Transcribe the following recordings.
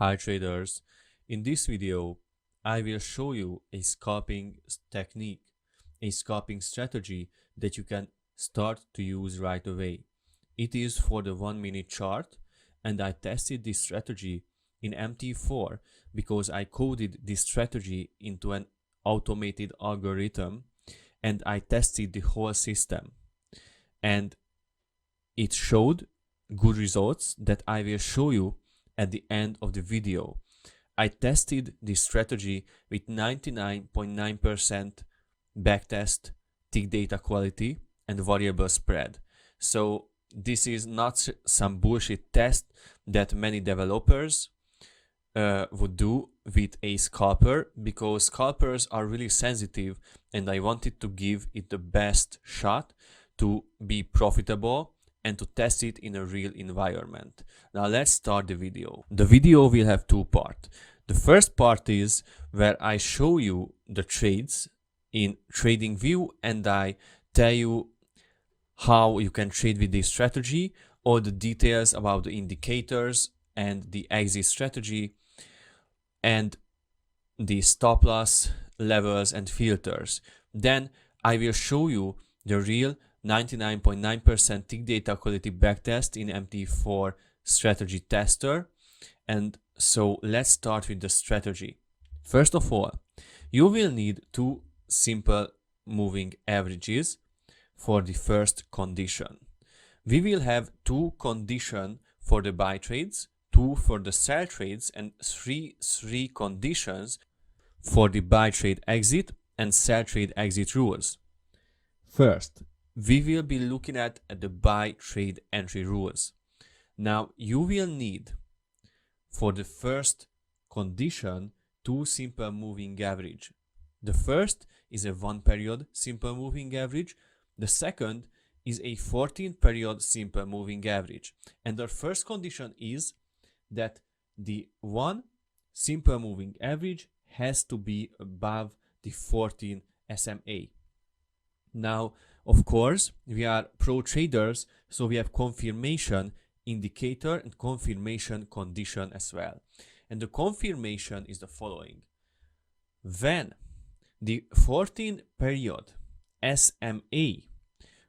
Hi traders, in this video I will show you a scalping technique, a scalping strategy that you can start to use right away. It is for the 1 minute chart, and I tested this strategy in MT4 because I coded this strategy into an automated algorithm and I tested the whole system, and it showed good results that I will show you at the end of the video. I tested this strategy with 99.9% backtest, tick data quality, and variable spread. So this is not some bullshit test that many developers would do with a scalper, because scalpers are really sensitive and I wanted to give it the best shot to be profitable and to test it in a real environment. Now let's start the video. The video will have two parts. The first part is where I show you the trades in TradingView and I tell you how you can trade with this strategy, all the details about the indicators and the exit strategy and the stop loss levels and filters. Then I will show you the real 99.9% tick data quality backtest in MT4 strategy tester. And so let's start with the strategy. First of all, you will need two simple moving averages for the first condition. We will have two conditions for the buy trades, two for the sell trades, and three conditions for the buy trade exit and sell trade exit rules. First, we will be looking at the buy trade entry rules. Now you will need for the first condition two simple moving average. The first is a 1 period simple moving average. The second is a 14 period simple moving average. And the first condition is that the one simple moving average has to be above the 14 SMA. Now, of course, we are pro traders, so we have confirmation indicator and confirmation condition as well. And the confirmation is the following. When the 14 period SMA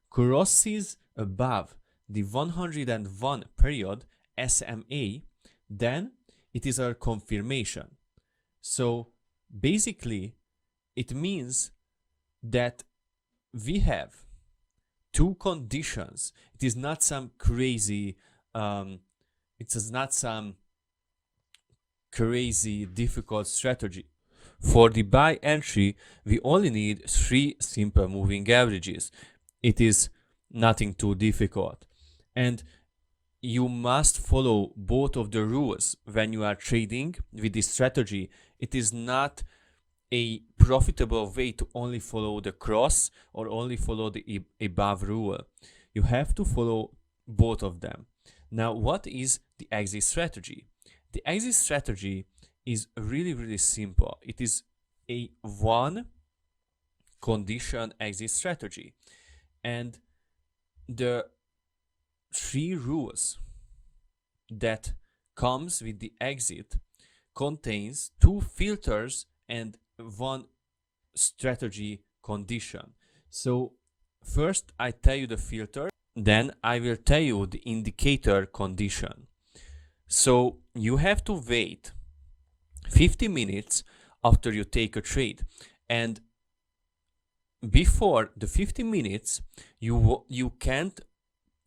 crosses above the 101 period SMA, then it is a confirmation. So basically it means that we have two conditions. It is not some crazy difficult strategy. For the buy entry, we only need three simple moving averages. It is nothing too difficult. And you must follow both of the rules when you are trading with this strategy. It is not a profitable way to only follow the cross or only follow the above rule. You have to follow both of them. Now, what is the exit strategy? The exit strategy is really simple. It is a one condition exit strategy, and the three rules that comes with the exit contains two filters and one strategy condition. So first I tell you the filter, then I will tell you the indicator condition. So you have to wait 50 minutes after you take a trade, and before the 50 minutes you can't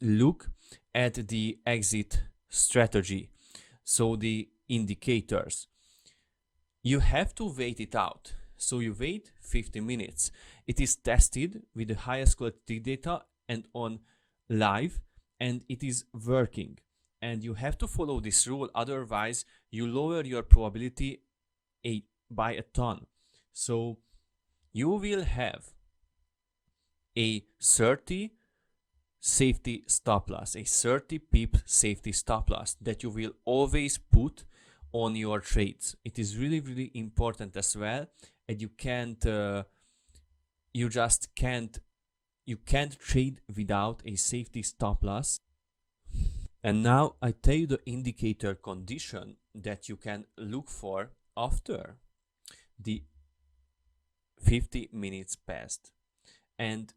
look at the exit strategy, so the indicators. You have to wait it out. So you wait 50 minutes. It is tested with the highest quality data and on live, and it is working. And you have to follow this rule, otherwise you lower your probability by a ton. So you will have a 30 safety stop loss, a 30 pip safety stop loss that you will always put on your trades. It is really important as well, and you can't trade without a safety stop loss. And now I tell you the indicator condition that you can look for after the 50 minutes passed. And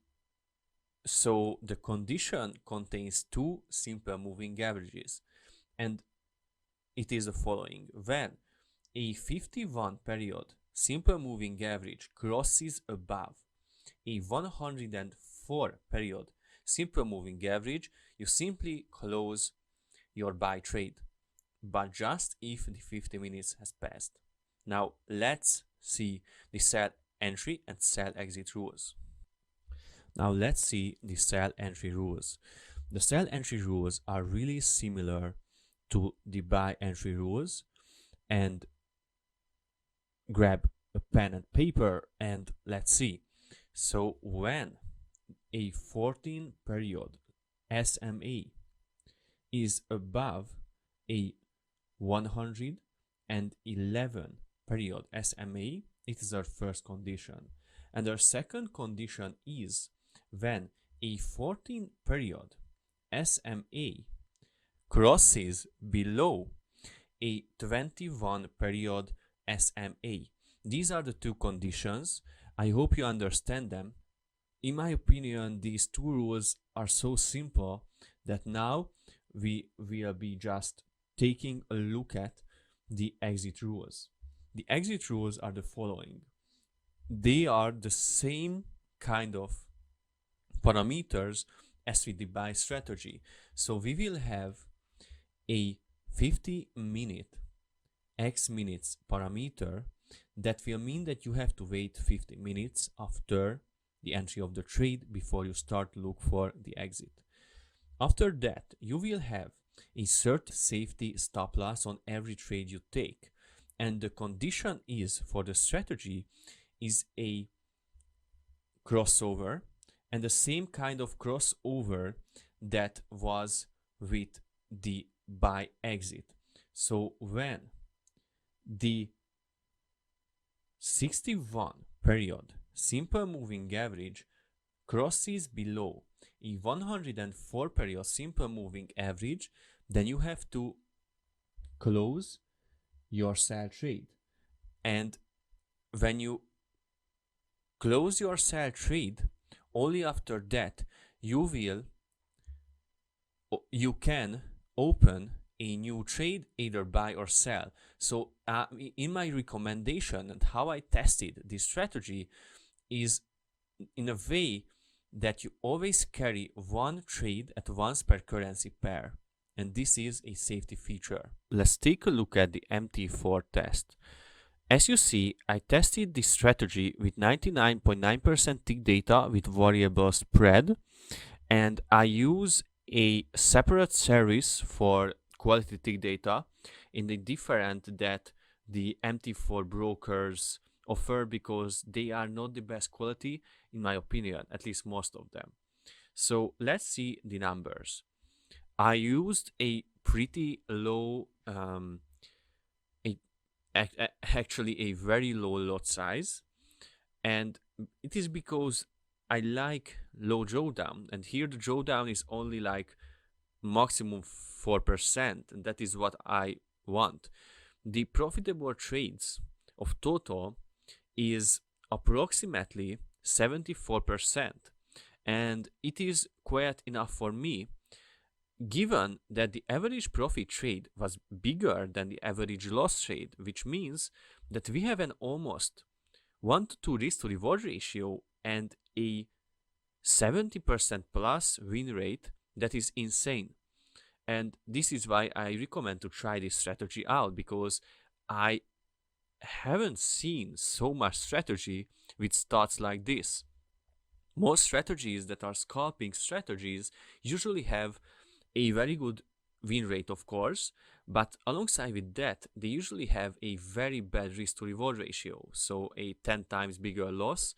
so the condition contains two simple moving averages, and it is the following. When a 51 period simple moving average crosses above a 104 period simple moving average, you simply close your buy trade, but just if the 50 minutes has passed. Now let's see the sell entry and sell exit rules. Now let's see the sell entry rules. The sell entry rules are really similar to the buy entry rules, and grab a pen and paper and let's see. So when a 14 period SMA is above a 111 period SMA, it is our first condition. And our second condition is when a 14 period SMA crosses below a 21 period SMA. These are the two conditions. I hope you understand them. In my opinion, these two rules are so simple that now we will be just taking a look at the exit rules. The exit rules are the following. They are the same kind of parameters as with the buy strategy. So we will have a 50-minute X minutes parameter. That will mean that you have to wait 50 minutes after the entry of the trade before you start to look for the exit. After that, you will have a certain safety stop loss on every trade you take. And the condition is for the strategy is a crossover, and the same kind of crossover that was with the buy exit. So when the 61 period simple moving average crosses below a 104 period simple moving average, then you have to close your sell trade. And when you close your sell trade, only after that you can open a new trade, either buy or sell. So in my recommendation and how I tested this strategy is in a way that you always carry one trade at once per currency pair, and this is a safety feature. Let's take a look at the MT4 test. As you see, I tested this strategy with 99.9% tick data with variable spread, and I use a separate service for quality tick data in the different that the MT4 brokers offer, because they are not the best quality in my opinion, at least most of them. So let's see the numbers. I used a pretty low, actually a very low lot size, and it is because I like low drawdown, and here the drawdown is only like maximum 4%, and that is what I want. The profitable trades of total is approximately 74%, and it is quite enough for me, given that the average profit trade was bigger than the average loss trade, which means that we have an almost 1-to-2 risk to reward ratio and a 70% plus win rate. That is insane. And this is why I recommend to try this strategy out, because I haven't seen so much strategy with stats like this. Most strategies that are scalping strategies usually have a very good win rate, of course, but alongside with that, they usually have a very bad risk to reward ratio, so a 10 times bigger loss,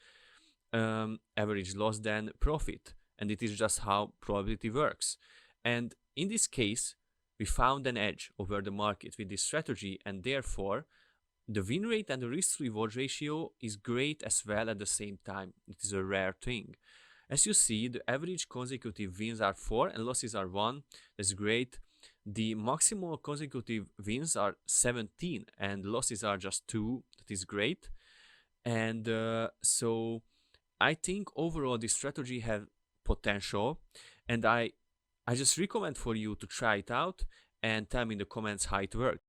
average loss than profit, and it is just how probability works. And in this case, we found an edge over the market with this strategy, and therefore the win rate and the risk to reward ratio is great as well at the same time. It is a rare thing. As you see, the average consecutive wins are 4 and losses are 1. That's great. The maximal consecutive wins are 17 and losses are just 2. That is great. And so I think overall this strategy has potential, and I just recommend for you to try it out and tell me in the comments how it worked.